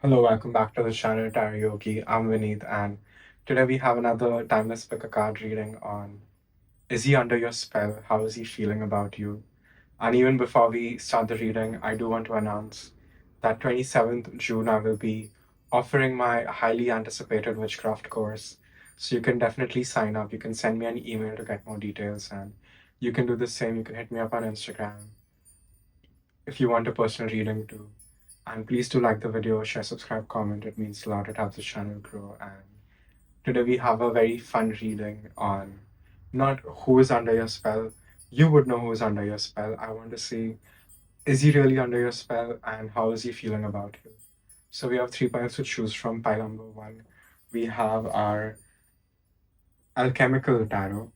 Hello, welcome back to the channel Karaoke. I'm Vinit, and today we have another timeless pick a card reading on is he under your spell? How is he feeling about you? And even before we start the reading, I do want to announce that 27th June I will be offering my highly anticipated witchcraft course. So you can definitely sign up. You can send me an email to get more details, and you can do the same. You can hit me up on Instagram if you want a personal reading too. And please do like the video, share, subscribe, comment. It means a lot. It helps the channel grow. And today we have a very fun reading on not who is under your spell. You would know who is under your spell. I want to see, is he really under your spell and how is he feeling about you? So we have 3 piles to choose from. Pile number 1, we have our alchemical tarot.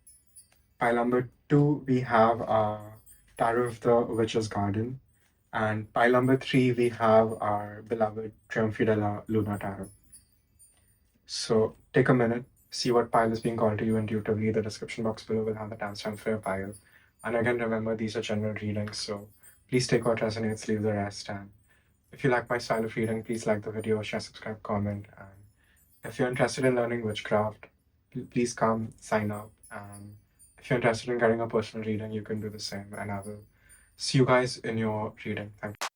Pile number 2, we have our tarot of the witch's garden. And pile number 3, we have our beloved Triumphi della Luna tarot. So take a minute, see what pile is being called to you intuitively. The description box below will have the timestamp for your pile. And again, remember, these are general readings, so please take what resonates, leave the rest. And if you like my style of reading, please like the video, share, subscribe, comment. And if you're interested in learning witchcraft, please come sign up. And if you're interested in getting a personal reading, you can do the same. And I will see you guys in your reading. Thank you.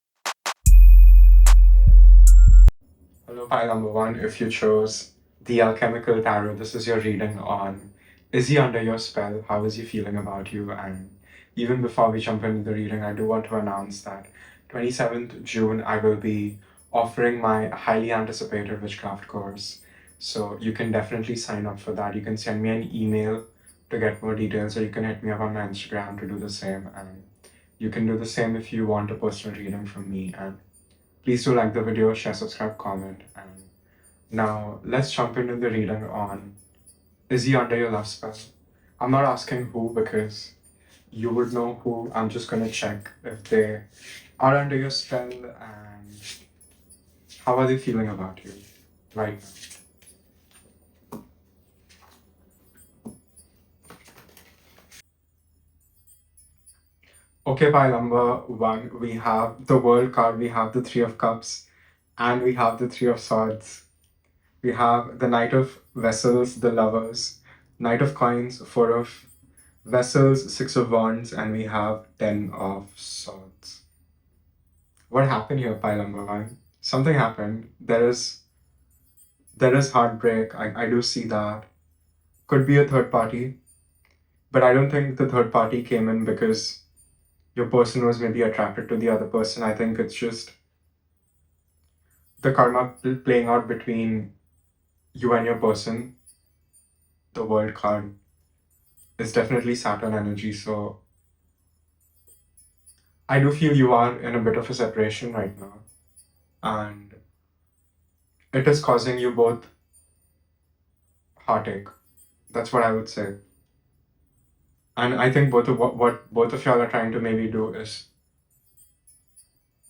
Hello, pile number 1. If you chose the Alchemical Tarot, this is your reading on is he under your spell? How is he feeling about you? And even before we jump into the reading, I do want to announce that 27th June, I will be offering my highly anticipated witchcraft course. So you can definitely sign up for that. You can send me an email to get more details, or you can hit me up on my Instagram to do the same. And you can do the same if you want a personal reading from me. And please do like the video, share, subscribe, comment. And now let's jump into the reading on is he under your love spell? I'm not asking who because you would know who. I'm just gonna check if they are under your spell and how are they feeling about you right now. Okay, pile number 1, we have the World card, we have the Three of Cups, and we have the Three of Swords. We have the Knight of Vessels, the Lovers, Knight of Coins, Four of Vessels, Six of Wands, and we have 10 of Swords. What happened here, pile number 1? Something happened. There is heartbreak. I do see that. Could be a third party, but I don't think the third party came in because your person was maybe attracted to the other person. I think it's just the karma playing out between you and your person. The World card is definitely Saturn energy, so I do feel you are in a bit of a separation right now, and it is causing you both heartache. That's what I would say. And I think what both of y'all are trying to maybe do is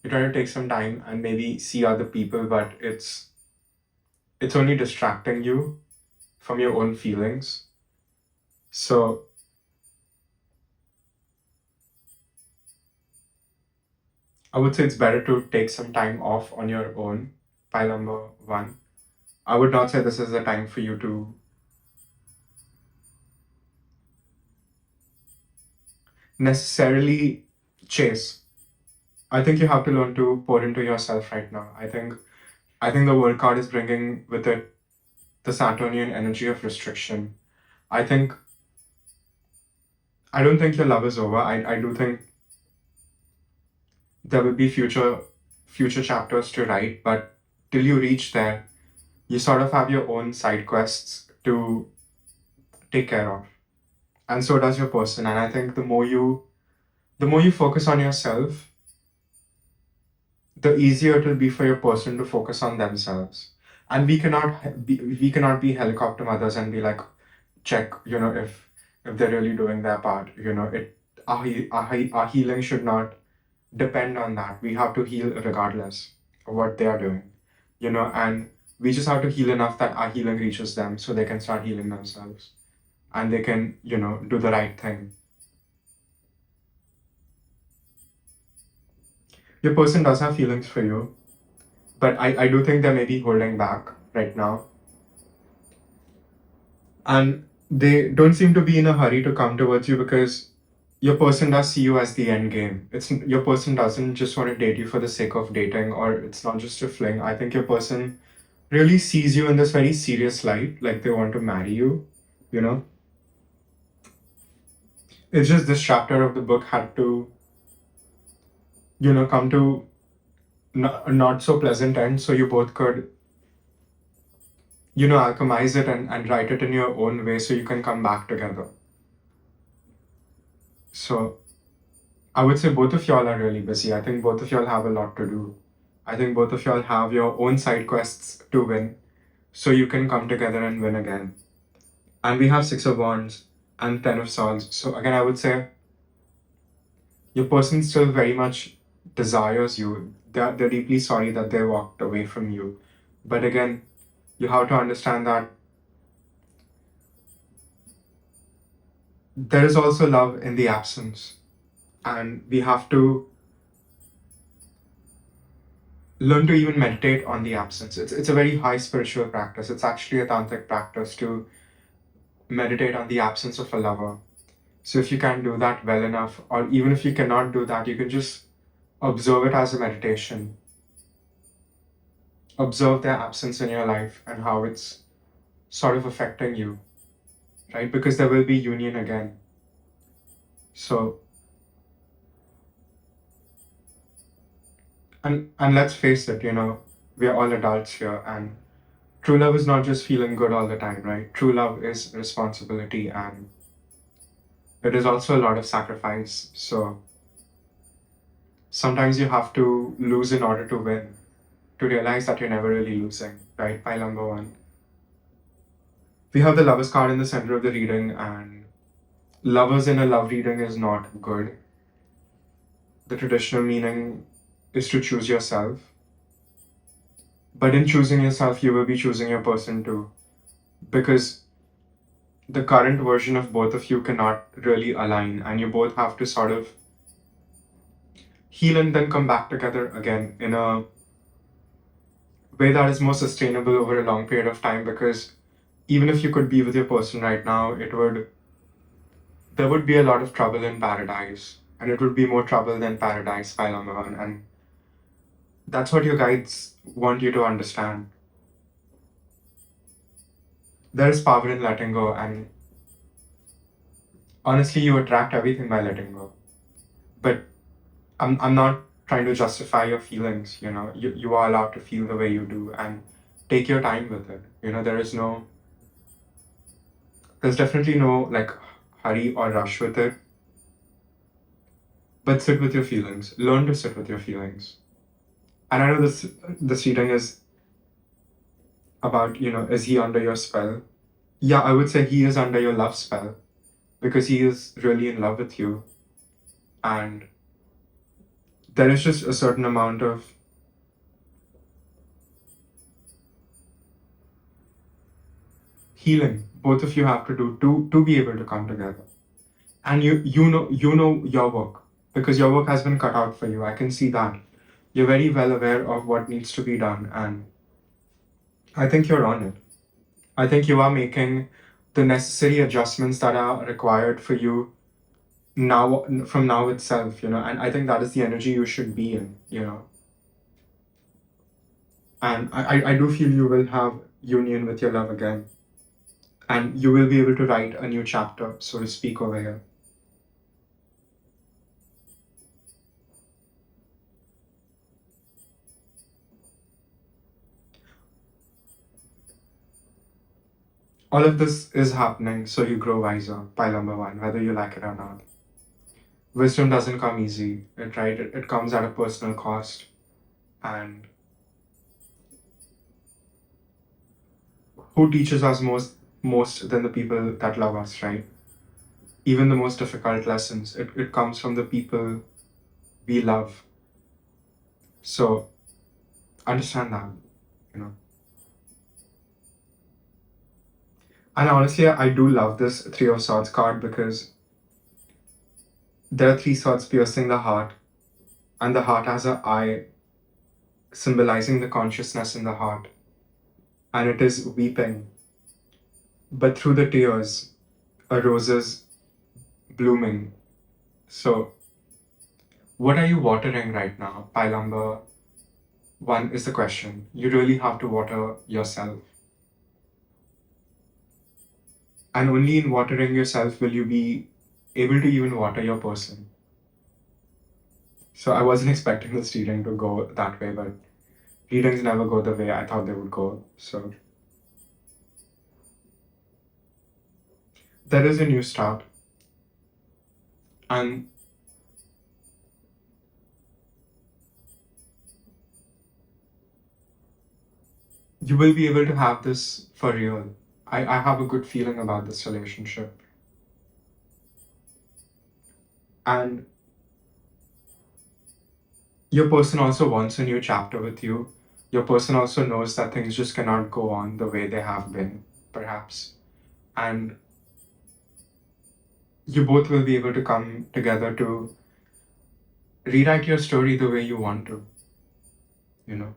you're trying to take some time and maybe see other people, but it's only distracting you from your own feelings. So I would say it's better to take some time off on your own, pile number 1. I would not say this is the time for you to necessarily chase. I think you have to learn to pour into yourself right now. I think the World card is bringing with it the Saturnian energy of restriction. I don't think your love is over. I do think there will be future chapters to write, but till you reach there, you sort of have your own side quests to take care of. And so does your person. And I think the more you focus on yourself, the easier it will be for your person to focus on themselves. And we cannot be helicopter mothers and be like, check, if they're really doing their part. Our healing should not depend on that. We have to heal regardless of what they are doing, and we just have to heal enough that our healing reaches them so they can start healing themselves and they can, do the right thing. Your person does have feelings for you. But I do think they may be holding back right now. And they don't seem to be in a hurry to come towards you because your person does see you as the end game. It's your person doesn't just want to date you for the sake of dating, or it's not just a fling. I think your person really sees you in this very serious light, like they want to marry you, you know? It's just this chapter of the book had to, come to a not so pleasant end so you both could, alchemize it and write it in your own way so you can come back together. So I would say both of y'all are really busy. I think both of y'all have a lot to do. I think both of y'all have your own side quests to win so you can come together and win again. And we have Six of Wands and Ten of Swords. So again, I would say your person still very much desires you. They're deeply sorry that they walked away from you. But again, you have to understand that there is also love in the absence. And we have to learn to even meditate on the absence. It's a very high spiritual practice. It's actually a tantric practice to meditate on the absence of a lover. So if you can do that well enough, or even if you cannot do that, you can just observe it as a meditation. Observe their absence in your life and how it's sort of affecting you, right? Because there will be union again. So, and let's face it, we're all adults here, and true love is not just feeling good all the time, right? True love is responsibility, and it is also a lot of sacrifice. So sometimes you have to lose in order to win, to realize that you're never really losing, right? Pile number one. We have the Lovers card in the center of the reading, and lovers in a love reading is not good. The traditional meaning is to choose yourself. But in choosing yourself, you will be choosing your person too. Because the current version of both of you cannot really align, and you both have to sort of heal and then come back together again in a way that is more sustainable over a long period of time. Because even if you could be with your person right now, there would be a lot of trouble in paradise, and it would be more trouble than paradise, pile number one. And that's what your guides want you to understand. There is power in letting go, and honestly, you attract everything by letting go. But I'm not trying to justify your feelings, you are allowed to feel the way you do and take your time with it. There's definitely no like hurry or rush with it. But sit with your feelings. Learn to sit with your feelings. And I know this reading is about, is he under your spell? Yeah, I would say he is under your love spell because he is really in love with you. And there is just a certain amount of healing both of you have to do to be able to come together. And you know your work because your work has been cut out for you. I can see that. You're very well aware of what needs to be done, and I think you're on it. I think you are making the necessary adjustments that are required for you now from now itself, and I think that is the energy you should be in. And I do feel you will have union with your love again, and you will be able to write a new chapter, so to speak, over here. All of this is happening so you grow wiser, pile number one, whether you like it or not. Wisdom doesn't come easy, right? It comes at a personal cost. And who teaches us most than the people that love us, right? Even the most difficult lessons, it comes from the people we love. So understand that. And honestly, I do love this Three of Swords card because there are three swords piercing the heart, and the heart has an eye symbolizing the consciousness in the heart, and it is weeping, but through the tears, a rose is blooming. So, what are you watering right now? Pile number one is the question. You really have to water yourself. And only in watering yourself will you be able to even water your person. So I wasn't expecting this reading to go that way, but readings never go the way I thought they would go. So there is a new start. And you will be able to have this for real. I have a good feeling about this relationship. And your person also wants a new chapter with you. Your person also knows that things just cannot go on the way they have been, perhaps. And you both will be able to come together to rewrite your story the way you want to, you know.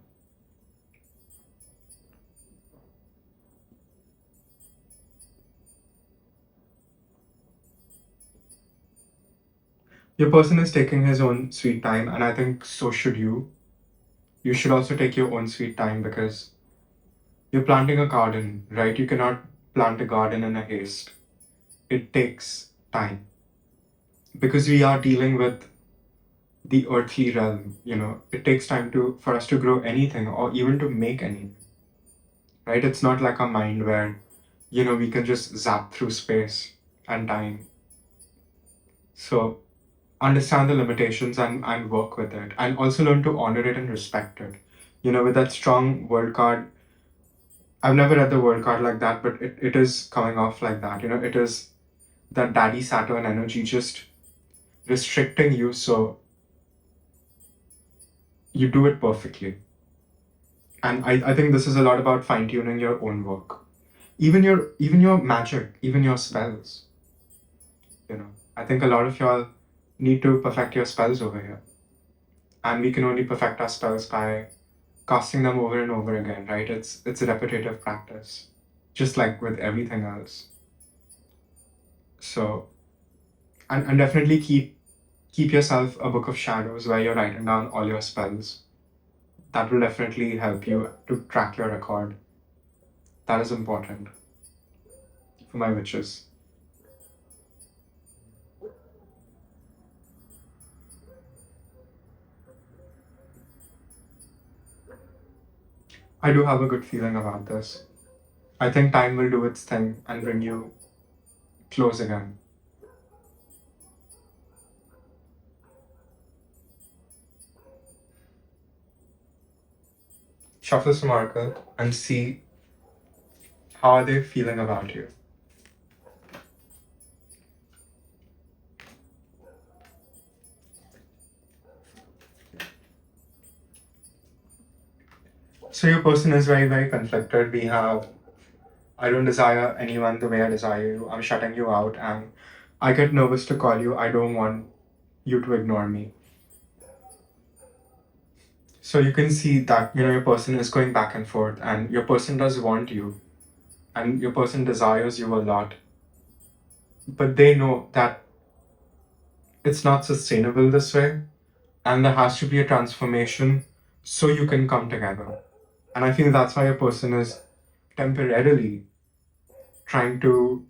Your person is taking his own sweet time, and I think so should you. You should also take your own sweet time because you're planting a garden, right? You cannot plant a garden in a haste. It takes time because we are dealing with the earthly realm, you know. It takes time for us to grow anything or even to make anything, right? It's not like a mind where, you know, we can just zap through space and time. So understand the limitations and work with it, and also learn to honor it and respect it. You know, with that strong world card, I've never read the world card like that, but it is coming off like that. You know, it is that daddy Saturn energy just restricting you so you do it perfectly. And I think this is a lot about fine-tuning your own work. Even your magic, even your spells. You know, I think a lot of y'all need to perfect your spells over here. And we can only perfect our spells by casting them over and over again, right? It's a repetitive practice, just like with everything else. So, and definitely keep yourself a book of shadows where you're writing down all your spells. That will definitely help you to track your record. That is important for my witches. I do have a good feeling about this. I think time will do its thing and bring you close again. Shuffle some oracle and see how are they feeling about you. So your person is very, very conflicted. We have, I don't desire anyone the way I desire you. I'm shutting you out, and I get nervous to call you. I don't want you to ignore me. So you can see that, you know, your person is going back and forth, and your person does want you, and your person desires you a lot. But they know that it's not sustainable this way, and there has to be a transformation so you can come together. And I feel that's why your person is temporarily trying to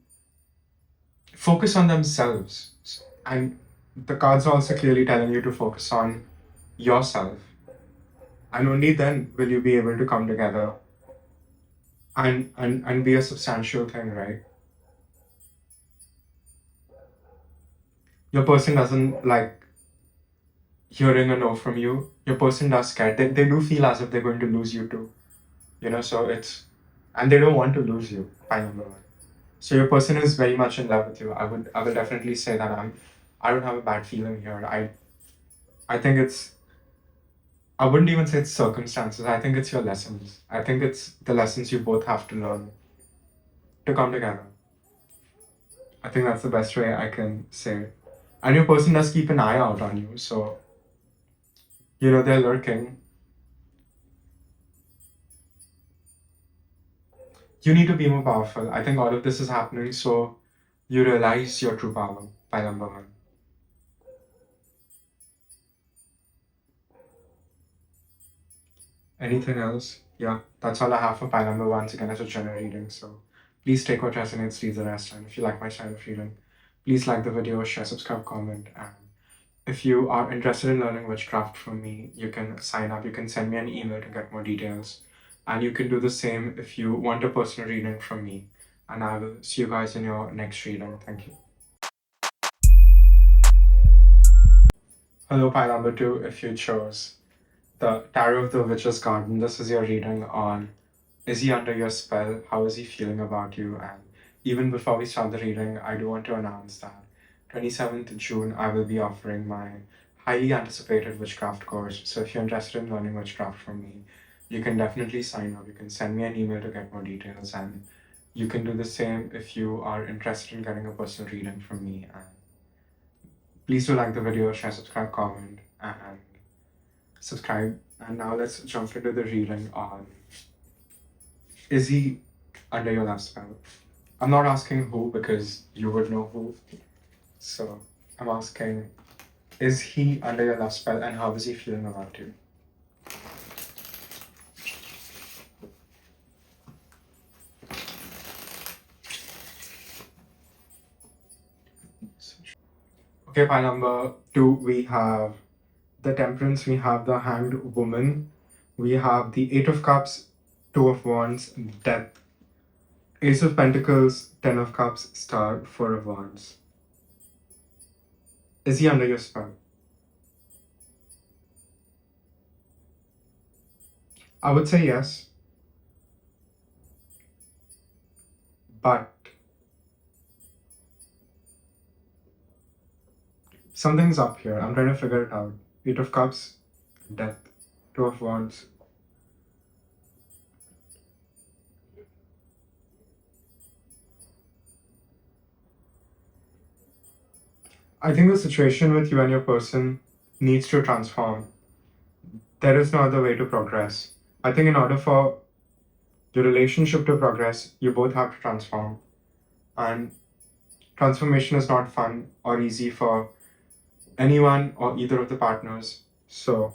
focus on themselves. And the cards are also clearly telling you to focus on yourself. And only then will you be able to come together and be a substantial thing, right? Your person doesn't like hearing a no from you. Your person does care. They do feel as if they're going to lose you too. You know, so and they don't want to lose you, by number one. So your person is very much in love with you. I will definitely say that I don't have a bad feeling here. I think I wouldn't even say it's circumstances. I think it's your lessons. I think it's the lessons you both have to learn to come together. I think that's the best way I can say it. And your person does keep an eye out on you, so you know they're lurking. You need to be more powerful. I think all of this is happening so you realize your true power, by number one. Anything else? Yeah, that's all I have for pile number one. Again, it's a general reading, so please take what resonates, leave the rest. And if you like my style of reading, please like the video, share, subscribe, comment. And if you are interested in learning witchcraft from me, you can sign up. You can send me an email to get more details. And you can do the same if you want a personal reading from me. And I will see you guys in your next reading. Thank you. Hello, pile number two. If you chose the Tarot of the Witch's Garden, this is your reading on is he under your spell? How is he feeling about you? And even before we start the reading, I do want to announce that 27th June, I will be offering my highly anticipated witchcraft course. So if you're interested in learning witchcraft from me, you can definitely sign up. You can send me an email to get more details, and you can do the same if you are interested in getting a personal reading from me. And please do like the video, share, subscribe, comment, and subscribe. And now let's jump into the reading on is he under your last spell? I'm not asking who because you would know who. So I'm asking, is he under your last spell and how is he feeling about you? Okay, pile number two, we have the Temperance, we have the Hanged Woman, we have the Eight of Cups, Two of Wands, Death, Ace of Pentacles, Ten of Cups, Star, Four of Wands. Is he under your spell? I would say yes. But something's up here. I'm trying to figure it out. Eight of Cups, Death, Two of Wands. I think the situation with you and your person needs to transform. There is no other way to progress. I think in order for your relationship to progress, you both have to transform. And transformation is not fun or easy for anyone or either of the partners. So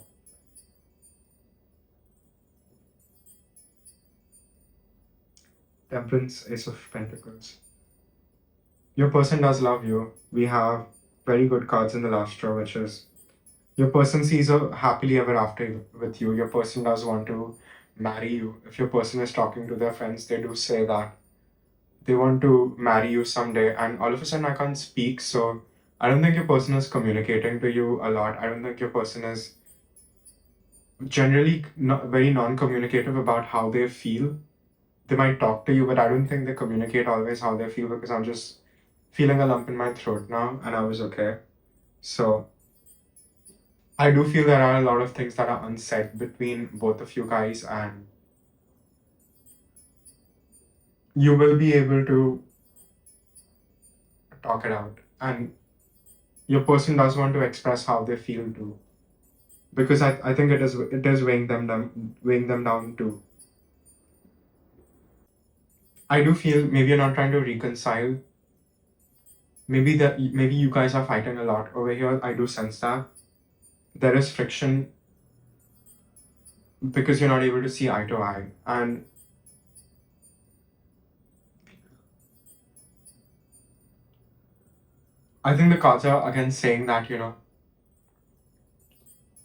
Temperance, Ace of Pentacles. Your person does love you. We have very good cards in the last draw, which is your person sees a happily ever after with you. Your person does want to marry you. If your person is talking to their friends, they do say that they want to marry you someday. And all of a sudden, I can't speak. So I don't think your person is communicating to you a lot. I don't think your person is generally not very non-communicative about how they feel. They might talk to you, but I don't think they communicate always how they feel because I'm just feeling a lump in my throat now and I was okay. So I do feel there are a lot of things that are unsaid between both of you guys, and you will be able to talk it out. And your person does want to express how they feel too. Because I think it is weighing them down too. I do feel maybe you're not trying to reconcile. Maybe you guys are fighting a lot over here. I do sense that. There is friction because you're not able to see eye to eye. And I think the cards are again saying that,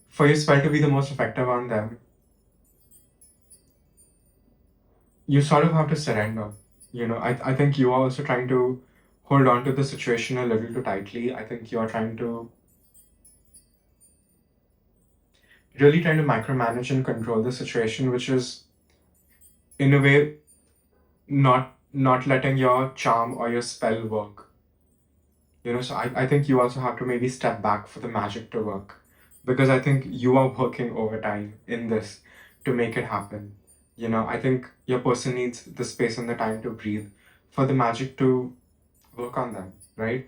for your spell to be the most effective on them, you sort of have to surrender. I think you are also trying to hold on to the situation a little too tightly. I think you are trying to micromanage and control the situation, which is in a way not letting your charm or your spell work. So I think you also have to maybe step back for the magic to work, because I think you are working overtime in this to make it happen. I think your person needs the space and the time to breathe for the magic to work on them, right?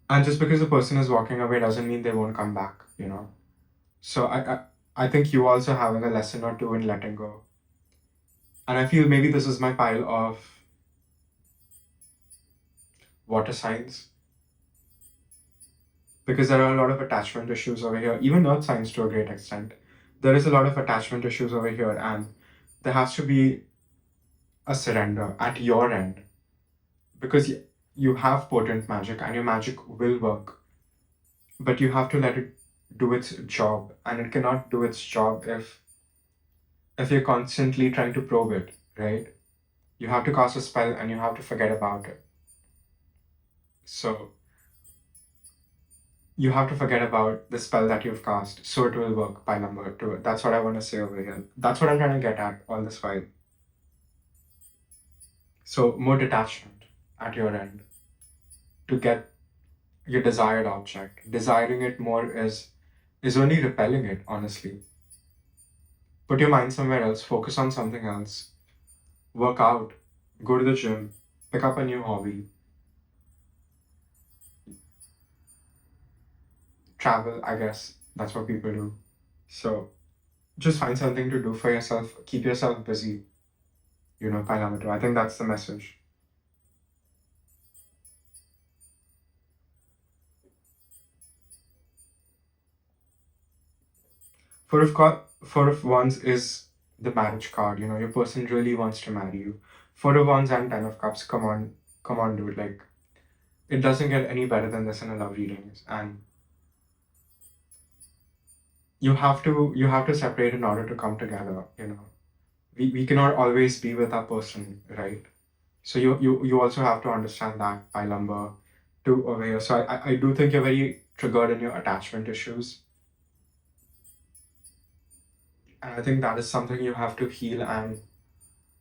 And just because the person is walking away doesn't mean they won't come back. So I think you also having a lesson or two in letting go. And I feel maybe this is my pile of water signs, because there are a lot of attachment issues over here, even earth signs to a great extent. There is a lot of attachment issues over here, and there has to be a surrender at your end, because you have potent magic and your magic will work, but you have to let it do its job, and it cannot do its job if you're constantly trying to probe it, right? You have to cast a spell and you have to forget about it. So you have to forget about the spell that you've cast so it will work by number two. That's what I want to say over here. That's what I'm trying to get at all this while. So more detachment at your end to get your desired object. Desiring it more is only repelling it, honestly. Put your mind somewhere else, focus on something else, work out, go to the gym, pick up a new hobby, travel, I guess. That's what people do. So just find something to do for yourself, keep yourself busy, Pailamatu. I think that's the message. Four of Wands is the marriage card. Your person really wants to marry you. Four of Wands and Ten of Cups. Come on, dude. Like, it doesn't get any better than this in a love readings, and you have to separate in order to come together. We cannot always be with our person, right? So you also have to understand that by number two over here. So I do think you're very triggered in your attachment issues. And I think that is something you have to heal and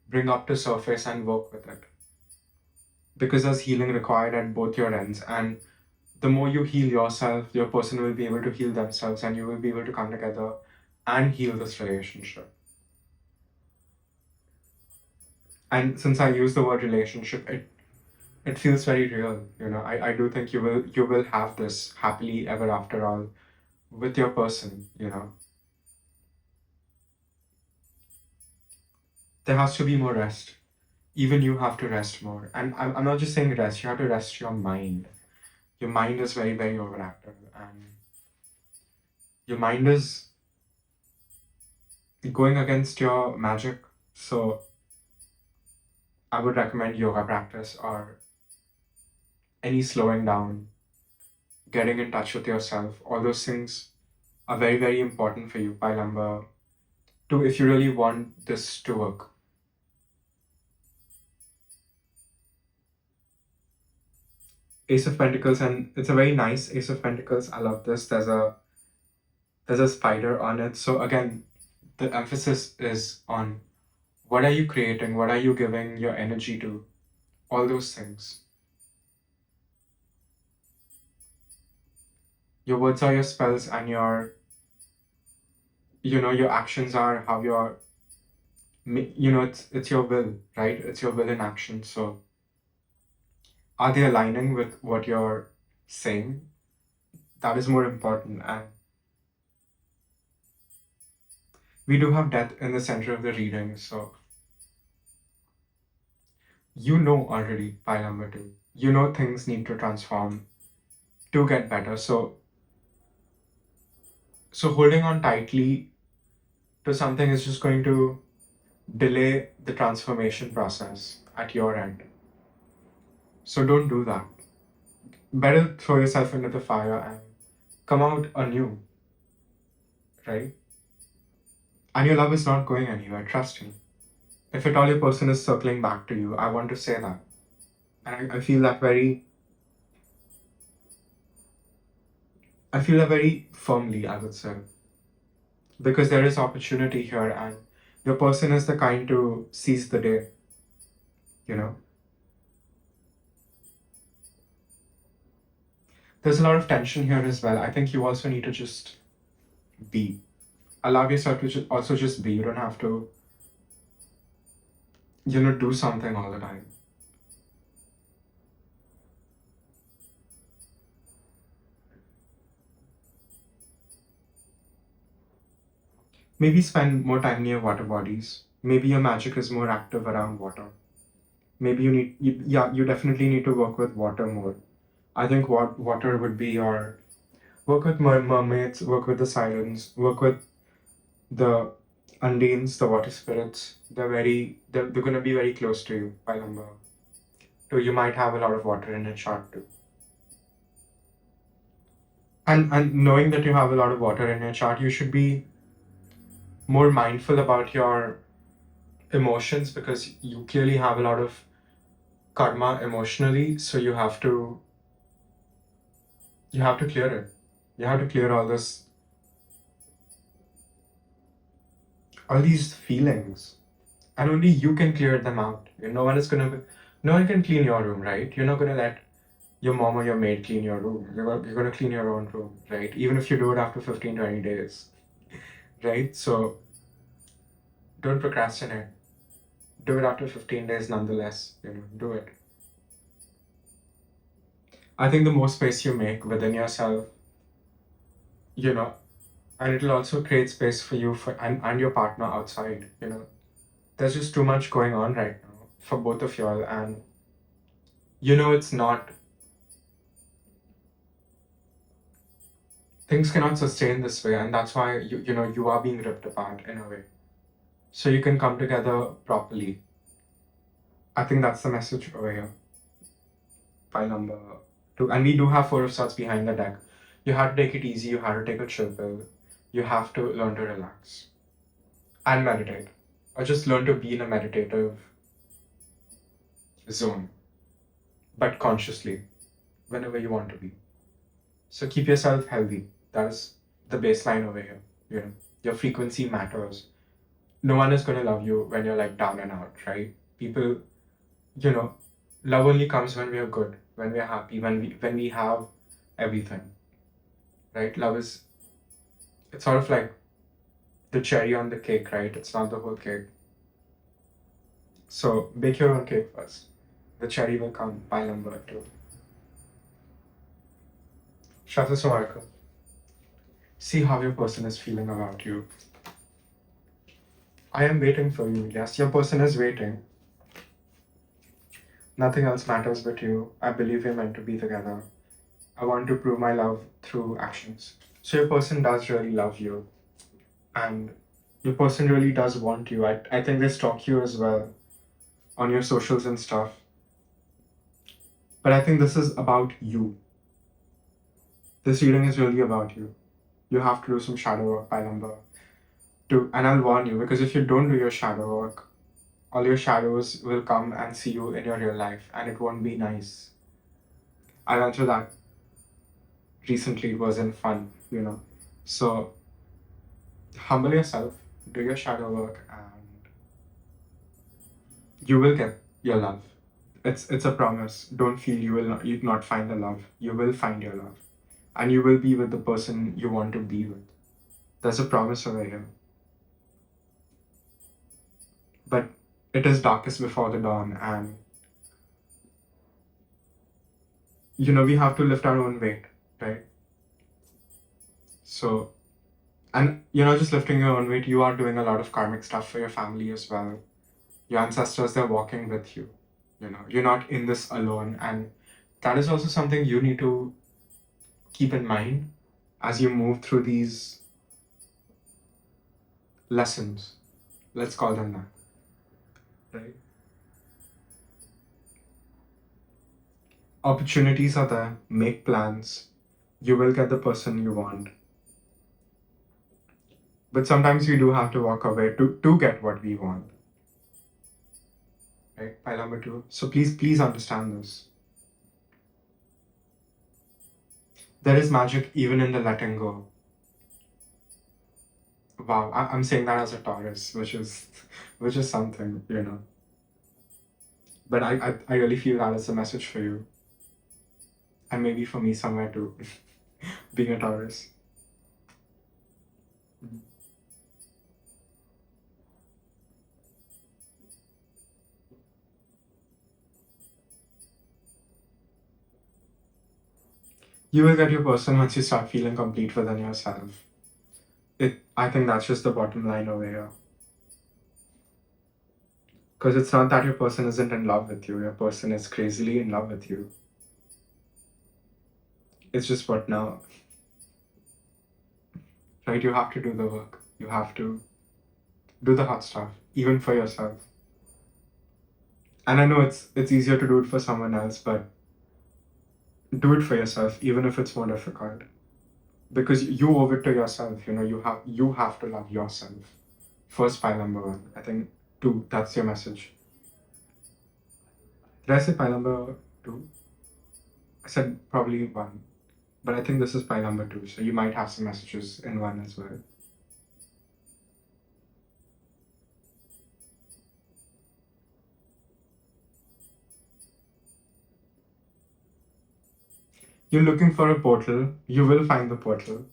bring up to surface and work with it. Because there's healing required at both your ends. And the more you heal yourself, your person will be able to heal themselves and you will be able to come together and heal this relationship. And since I use the word relationship, it feels very real. I do think you will have this happily ever after all with your person. There has to be more rest. Even you have to rest more. And I'm not just saying rest, you have to rest your mind. Your mind is very, very overactive, and your mind is going against your magic. So I would recommend yoga practice or any slowing down, getting in touch with yourself. All those things are very, very important for you, pile number two, if you really want this to work. Ace of Pentacles, and it's a very nice Ace of Pentacles. I love this. There's a spider on it. So again, the emphasis is on what are you creating, what are you giving your energy to, all those things. Your words are your spells, and your actions are how it's your will, right? It's your will in action. So are they aligning with what you're saying? That is more important. And we do have death in the center of the reading, so already by number two. Things need to transform to get better. So holding on tightly to something is just going to delay the transformation process at your end. So don't do that. Better throw yourself into the fire and come out anew, right? And your love is not going anywhere, trust me. If at all your person is circling back to you, I want to say that. And I feel that very firmly, I would say. Because there is opportunity here, and your person is the kind to seize the day, you know. There's a lot of tension here as well. I think you also need to just be. Allow yourself to also just be. You don't have to, do something all the time. Maybe spend more time near water bodies. Maybe your magic is more active around water. Maybe you definitely need to work with water more. I think water would be your work with mermaids, work with the sirens, work with the undines, the water spirits. They're gonna be very close to you by number. So you might have a lot of water in your chart too. And knowing that you have a lot of water in your chart, you should be more mindful about your emotions because you clearly have a lot of karma emotionally, so you have to clear it. You have to clear all these feelings, and only you can clear them out. No one can clean your room, right? You're not gonna let your mom or your maid clean your room. You're gonna clean your own room, right? Even if you do it after 15-20 days, right? So don't procrastinate. Do it after 15 days nonetheless. Do it. I think the more space you make within yourself, you know, and it'll also create space for you and your partner outside. There's just too much going on right now for both of y'all, and it's not, things cannot sustain this way, and that's why you are being ripped apart in a way. So you can come together properly. I think that's the message over here. Pile number 2. And we do have Four of Swords behind the deck. You have to take it easy, you have to take a chill pill. You have to learn to relax. And meditate. Or just learn to be in a meditative zone. But consciously. Whenever you want to be. So keep yourself healthy. That is the baseline over here. Your frequency matters. No one is going to love you when you're like down and out, right? People, love only comes when we are good, when we are happy, when we have everything, right? It's sort of like the cherry on the cake, right? It's not the whole cake. So bake your own cake first. The cherry will come. Pile number 2. Shuffle some oracle. See how your person is feeling about you. I am waiting for you. Yes, your person is waiting. Nothing else matters but you. I believe we're meant to be together. I want to prove my love through actions. So your person does really love you. And your person really does want you. I think they stalk you as well on your socials and stuff. But I think this is about you. This reading is really about you. You have to do some shadow work by number 2. And I'll warn you, because if you don't do your shadow work, all your shadows will come and see you in your real life, and it won't be nice. I went through that recently. It wasn't fun, So humble yourself, do your shadow work, and you will get your love. It's a promise. Don't feel you not find the love. You will find your love. And you will be with the person you want to be with. There's a promise over here. But it is darkest before the dawn, and we have to lift our own weight, right? So, and you're not just lifting your own weight, you are doing a lot of karmic stuff for your family as well. Your ancestors, they're walking with you. You're not in this alone, and that is also something you need to keep in mind as you move through these lessons. Let's call them that, right? Opportunities are there. Make plans. You will get the person you want. But sometimes we do have to walk away to get what we want. Right? Pile number 2. So please understand this. There is magic even in the letting go. Wow, I'm saying that as a Taurus, which is something, But I really feel that is a message for you. And maybe for me somewhere too, being a Taurus. You will get your person once you start feeling complete within yourself. I think that's just the bottom line over here. Because it's not that your person isn't in love with you, your person is crazily in love with you. It's just what now? Right? You have to do the work. You have to do the hard stuff, even for yourself. And I know it's easier to do it for someone else, but do it for yourself, even if it's more difficult. Because you owe it to yourself, you have to love yourself. First pile number one. I think two, that's your message. Did I say pile number two? I said probably one. But I think this is pile number two, so you might have some messages in one as well. You're looking for a portal, you will find the portal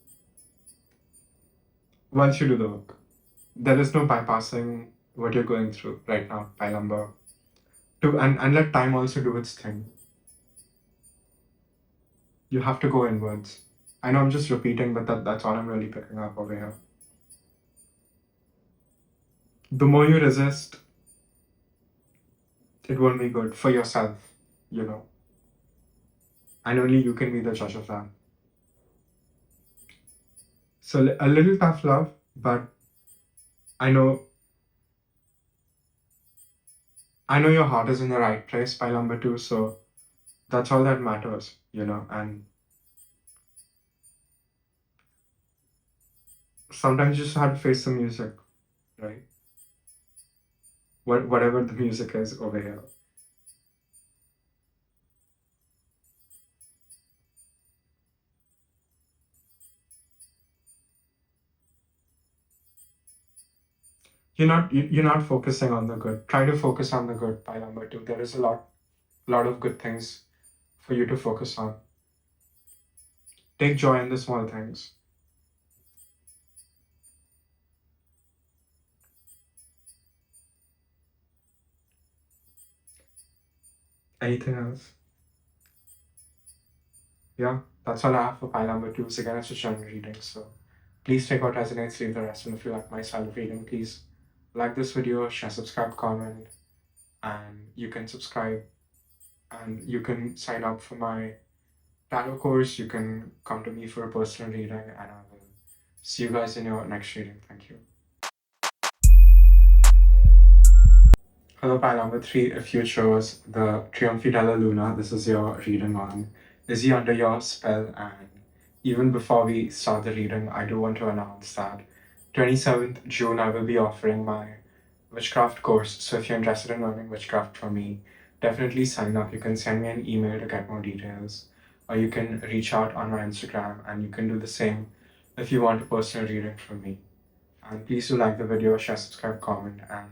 once you do the work. There is no bypassing what you're going through right now, pile number two, and let time also do its thing. You have to go inwards. I know I'm just repeating, but that's all I'm really picking up over here. The more you resist, it won't be good for yourself, and only you can be the judge of that. So a little tough love, but I know your heart is in the right place, pile number two, so that's all that matters, and sometimes you just have to face the music, right? Whatever the music is over here. You're not focusing on the good. Try to focus on the good, pile number two. There is a lot of good things for you to focus on. Take joy in the small things. Anything else? Yeah, that's all I have for pile number two. So again, it's a general reading, so please take what resonates, leave the rest. And if you like my style of reading, please like this video, share, subscribe, comment, and you can subscribe and you can sign up for my tarot course. You can come to me for a personal reading, and I will see you guys in your next reading. Thank you. Hello, pile number three. If you chose the Trionfi della Luna, this is your reading on Is he under your spell? And even before we start the reading, I do want to announce that 27th June I will be offering my witchcraft course. So if you're interested in learning witchcraft from me, definitely sign up. You can send me an email to get more details, or you can reach out on my Instagram, and you can do the same if you want a personal reading from me. And please do like the video, share, subscribe, comment, and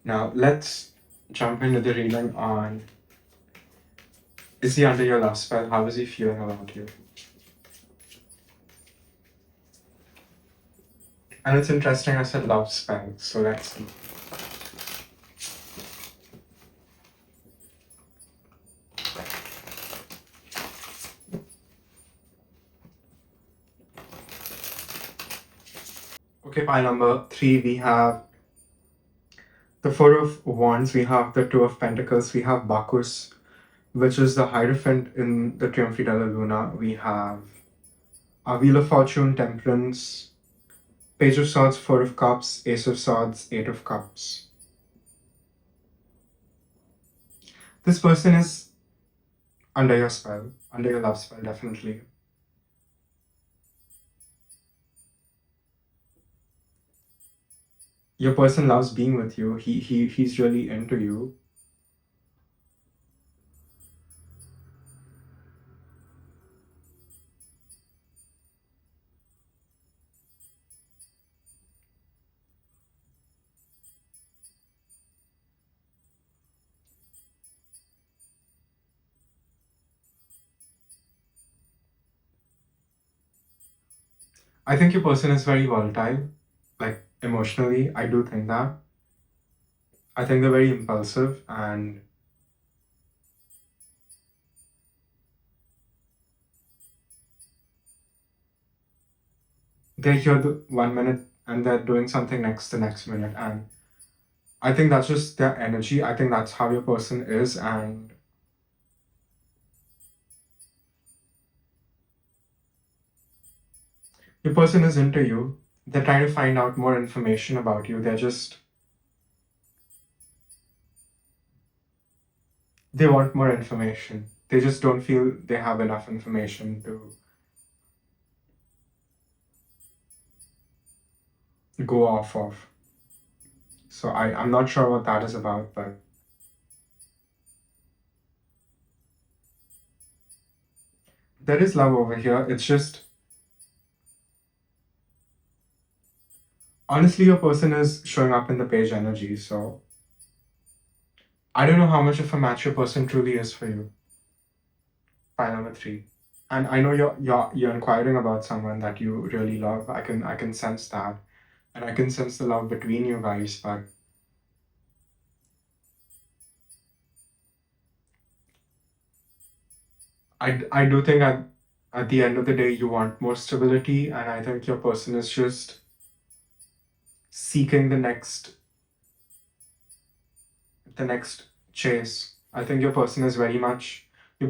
now let's jump into the reading on Is he under your love spell? How is he feeling about you? And it's interesting I said love spell, so let's see. Okay, pile number three, we have the Four of Wands, we have the Two of Pentacles, we have Bacchus, which is the Hierophant in the Trionfi della Luna. We have a Wheel of Fortune, Temperance, Page of Swords, Four of Cups, Ace of Swords, Eight of Cups. This person is under your spell, under your love spell, definitely. Your person loves being with you. He's really into you. I think your person is very volatile, like emotionally. I do think that. I think they're very impulsive, and they're here the 1 minute and they're doing something next the next minute. And I think that's just their energy. I think that's how your person is. And your person is into you. They're trying to find out more information about you. They want more information. They just don't feel they have enough information to go off of. So I'm not sure what that is about, but there is love over here. It's just, honestly, your person is showing up in the page energy. So I don't know how much of a match your person truly is for you. Pile number 3. And I know you're inquiring about someone that you really love. I can sense that. And I can sense the love between you guys, but I do think at the end of the day you want more stability, and I think your person is just seeking the next chase. I think your person is very much in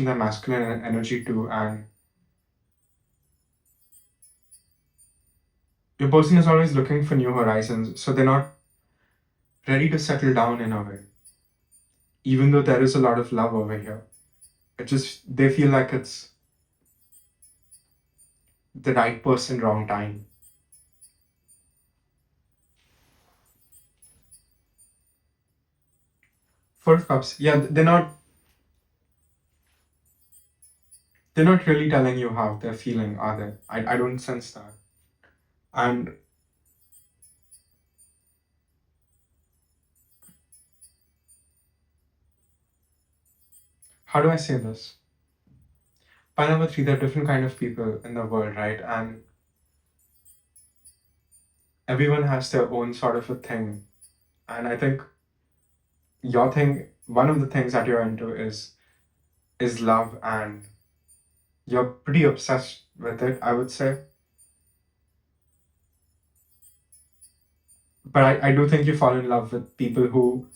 their masculine energy too, and your person is always looking for new horizons, so they're not ready to settle down in a way. Even though there is a lot of love over here, they feel like it's the right person, wrong time. Four of Cups, yeah, they're not really telling you how they're feeling, are they? I don't sense that. And how do I say this? By number 3, there are different kind of people in the world, right? And everyone has their own sort of a thing. And I think one of the things that you're into is love, and you're pretty obsessed with it, I would say. But I do think you fall in love with people who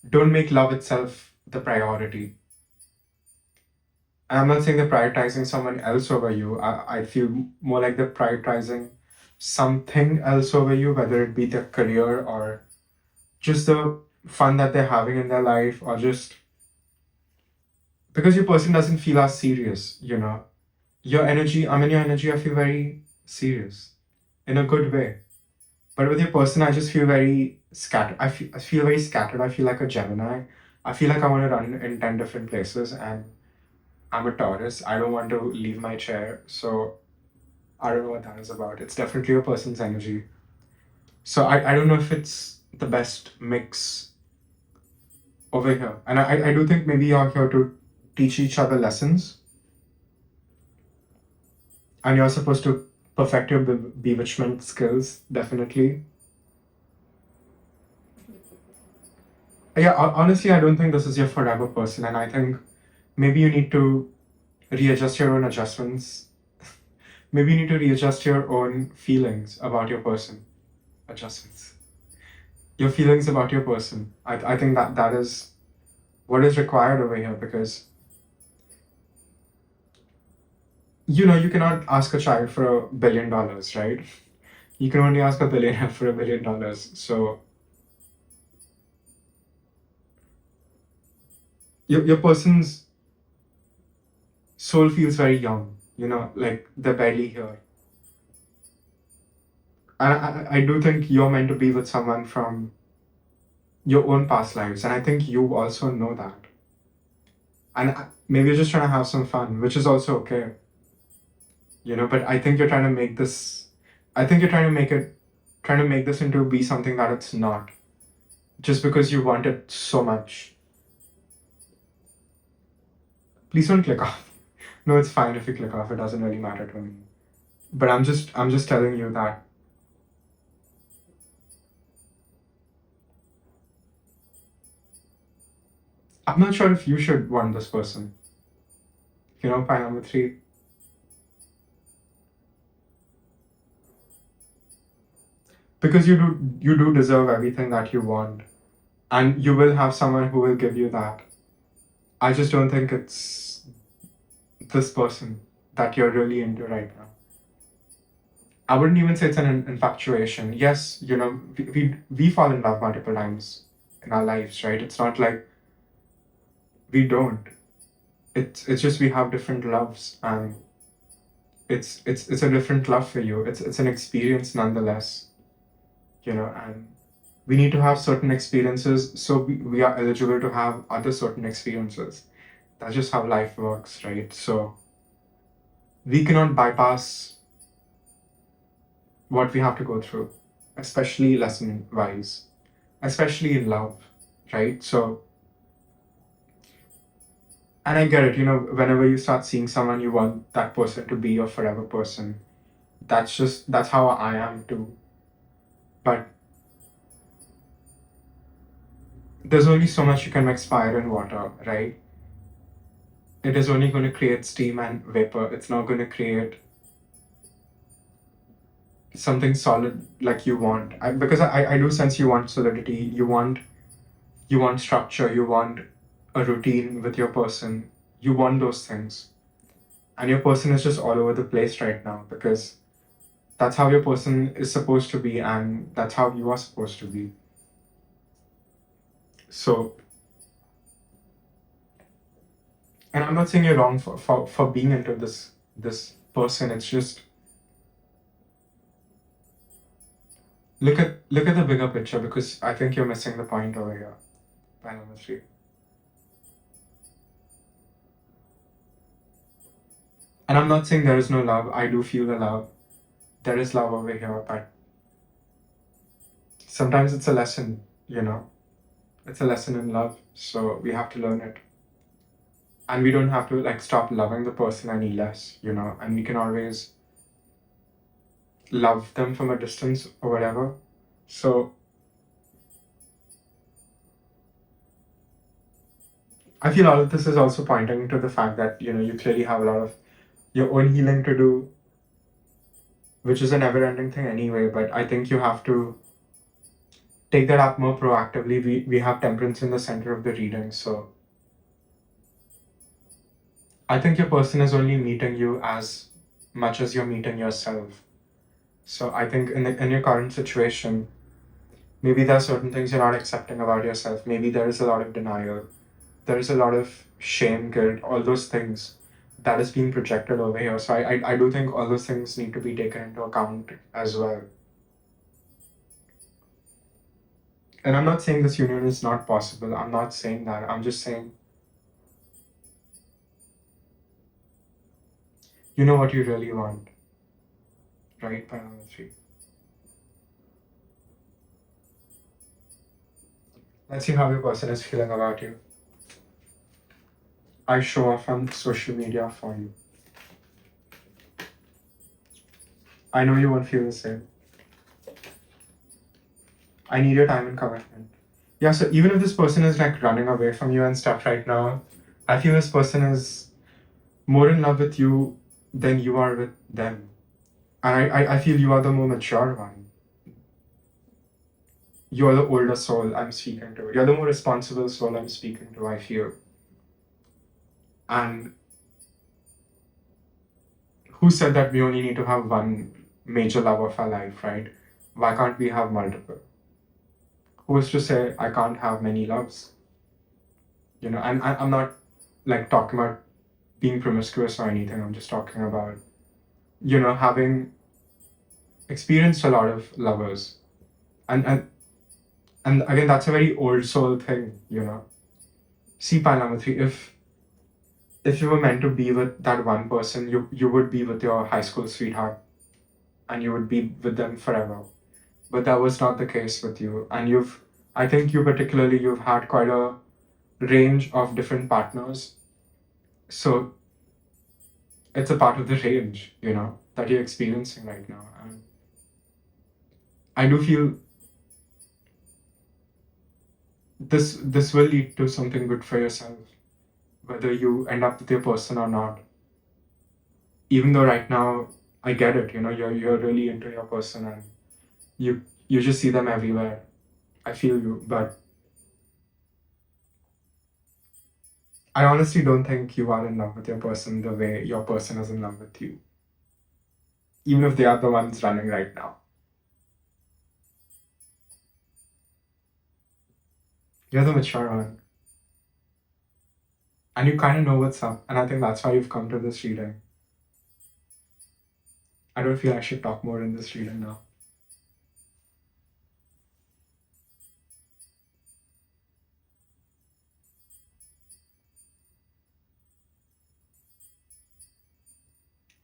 don't make love itself the priority. And I'm not saying they're prioritizing someone else over you. I feel more like they're prioritizing something else over you, whether it be their career or just the fun that they're having in their life, or just because your person doesn't feel as serious, I'm in your energy, I feel very serious in a good way. But with your person, I just feel very scattered. I feel very scattered. I feel like a Gemini. I feel like I want to run in 10 different places, and I'm a Taurus. I don't want to leave my chair. So I don't know what that is about. It's definitely a person's energy. So I don't know if it's the best mix over here. And I do think maybe you're here to teach each other lessons, and you're supposed to perfect your bewitchment skills, definitely. Yeah, honestly, I don't think this is your forever person, and I think maybe you need to readjust your own adjustments. Maybe you need to readjust your own feelings about your person. Adjustments. Your feelings about your person. I think that is what is required over here, because you cannot ask a child for $1 billion, right? You can only ask a billionaire for $1 billion. So your person's soul feels very young, like they're barely here. And I do think you're meant to be with someone from your own past lives, and I think you also know that. And maybe you're just trying to have some fun, which is also okay, but I think you're trying to make this, I think you're trying to make this into be something that it's not, just because you want it so much. Please don't click off. No, it's fine if you click off. It doesn't really matter to me. But I'm just telling you that I'm not sure if you should want this person. Pile number 3. because you do deserve everything that you want, and you will have someone who will give you that. I just don't think it's this person that you're really into right now. I wouldn't even say it's an infatuation. Yes, we fall in love multiple times in our lives, right? It's not like we don't. It's just we have different loves, and it's a different love for you. It's an experience nonetheless, and we need to have certain experiences so we are eligible to have other certain experiences. That's just how life works, right? So we cannot bypass what we have to go through, especially lesson wise, especially in love, right? So, and I get it, whenever you start seeing someone, you want that person to be your forever person. That's how I am too. But there's only so much you can mix fire and water, right? It is only going to create steam and vapor. It's not going to create something solid like you want. Because I do sense you want solidity. You want structure. You want a routine with your person. You want those things, and your person is just all over the place right now because that's how your person is supposed to be, and that's how you are supposed to be. So, and I'm not saying you're wrong for being into this person. It's just look at the bigger picture, because I think you're missing the point over here. Point number 3. And I'm not saying there is no love. I do feel the love. There is love over here, but sometimes it's a lesson, It's a lesson in love, so we have to learn it. And we don't have to like stop loving the person any less, and we can always love them from a distance or whatever. So I feel all of this is also pointing to the fact that, you clearly have a lot of your own healing to do, which is a never ending thing anyway, but I think you have to take that up more proactively. We have temperance in the center of the reading, so I think your person is only meeting you as much as you're meeting yourself. So I think in your current situation, maybe there are certain things you're not accepting about yourself. Maybe there is a lot of denial. There is a lot of shame, guilt, all those things that is being projected over here. So I do think all those things need to be taken into account as well. And I'm not saying this union is not possible. I'm not saying that. I'm just saying, you know what you really want, right? Point number 3. Let's see how your person is feeling about you. I show off on social media for you. I know you won't feel the same. I need your time and commitment. Yeah, so even if this person is like running away from you and stuff right now, I feel this person is more in love with you than you are with them. And I feel you are the more mature one. You are the older soul I'm speaking to. You're the more responsible soul I'm speaking to, I feel. And who said that we only need to have one major love of our life, right? Why can't we have multiple? Who is to say I can't have many loves? And I'm not like talking about being promiscuous or anything. I'm just talking about, having experienced a lot of lovers. And again, that's a very old soul thing, See, point number 3, if you were meant to be with that one person, you would be with your high school sweetheart, and you would be with them forever. But that was not the case with you. And I think you've had quite a range of different partners. So it's a part of the range, that you're experiencing right now. And I do feel this will lead to something good for yourself, whether you end up with your person or not. Even though right now I get it, you're really into your person, and You just see them everywhere. I feel you, but I honestly don't think you are in love with your person the way your person is in love with you, even if they are the ones running right now. You're the mature one, and you kind of know what's up, and I think that's why you've come to this reading. I don't feel I should talk more in this reading now.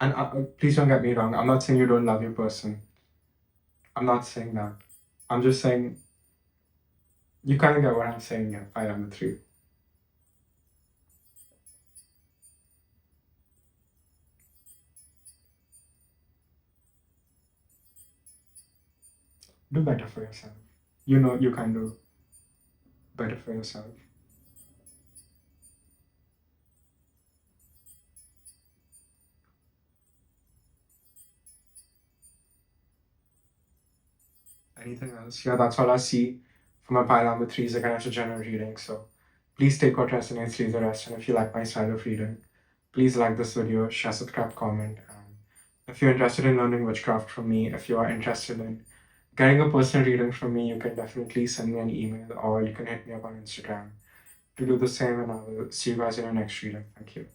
And please don't get me wrong, I'm not saying you don't love your person. I'm not saying that. I'm just saying you kind of get what I'm saying here, 5 3. Do better for yourself. You know you can do better for yourself. Anything else? Yeah, that's all I see for my pile number 3 is a kind of a general reading. So please take what resonates, leave the rest. And if you like my style of reading, please like this video, share, subscribe, comment. And if you're interested in learning witchcraft from me, if you are interested in getting a personal reading from me, you can definitely send me an email or you can hit me up on Instagram to do the same. And I will see you guys in your next reading. Thank you.